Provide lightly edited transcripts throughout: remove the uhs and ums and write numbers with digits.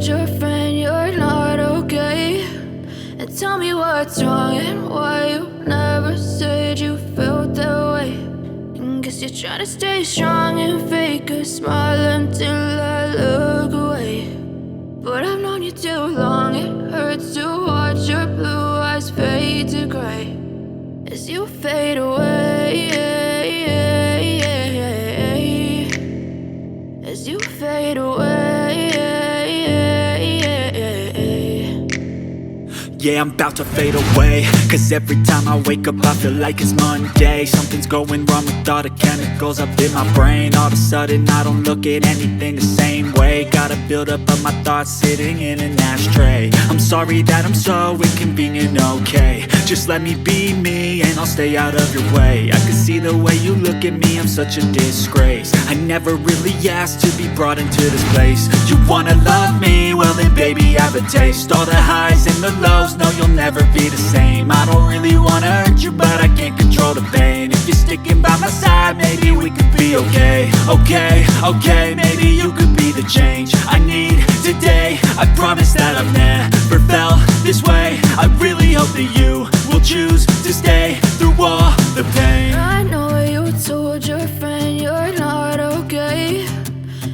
told your friend you're not okay? And tell me what's wrong and why you never said you felt that way. And guess you're trying to stay strong and fake a smile until I look away. But I've known you too long, it hurts to watch your blue eyes fade to gray as you fade away, as you fade away. Yeah, I'm about to fade away, cause every time I wake up I feel like it's Monday. Something's going wrong with all the chemicals up in my brain. All of a sudden I don't look at anything the same way. Got a buildup of my thoughts sitting in an ashtray. I'm sorry that I'm so inconvenient, okay? Just let me be me and I'll stay out of your way. I can see the way you look at me, I'm such a disgrace. I never really asked to be brought into this place. You wanna love me? Well then baby I have a taste. All the highs and the lows, no you'll never be the same. I don't really wanna hurt you but I can't control the pain. If you're sticking by my side maybe we could be okay. Okay, maybe you could be the change I need today. I promise that I've never felt this way. I really hope that you will choose to stay through all the pain. I know you told your friend you're not okay.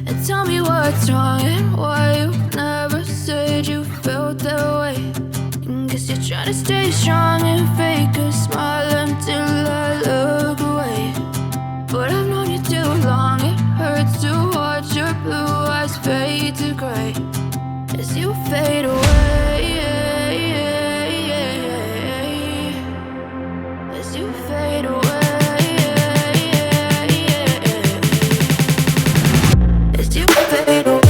And tell me what's wrong and why you never said you felt that way. And guess you're trying to stay strong and fake a smile until I look away. But I've known you too long, it hurts to watch your blue eyes fade to gray as you fade away, as you fade away, as you fade away, as you fade away.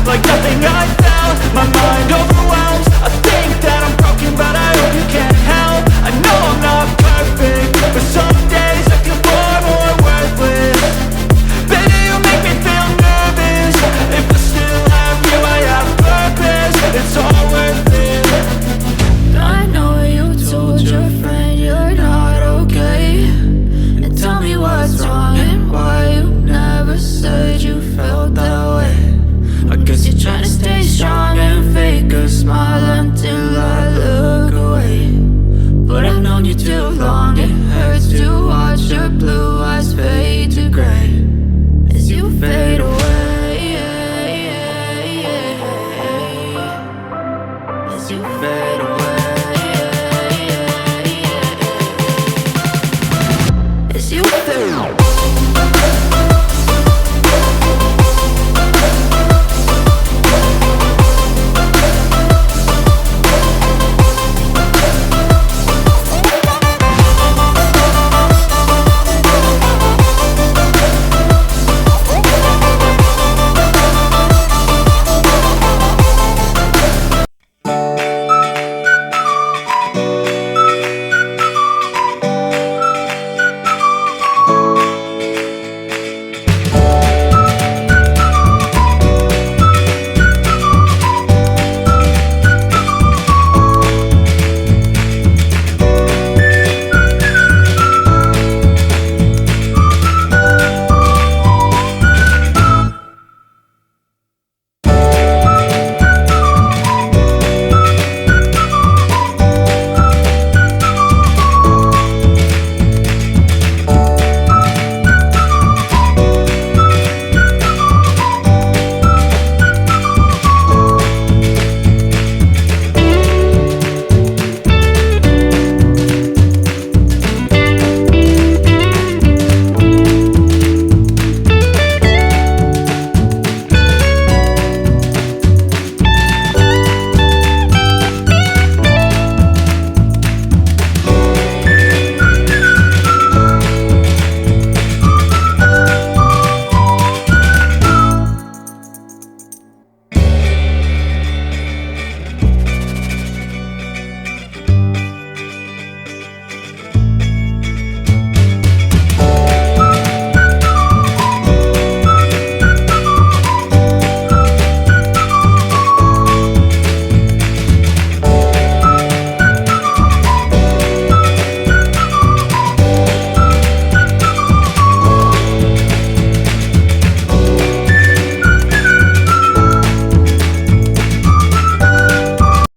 Like nothing I felt, my mind overwhelms. I think that I'm broken, but I hope you can't help. I know I'm not perfect, but some days I feel far more worthless. Baby, you make me feel nervous. If I still have you, I have purpose. It's all worth it. I know you told your friend you're not okay. And tell me what's wrong and why you never said you felt that way. I guess you're trying to stay strong and fake a smile until I look away. But I've known you too long, it hurts to watch your blue eyes fade to gray as you fade away, as you fade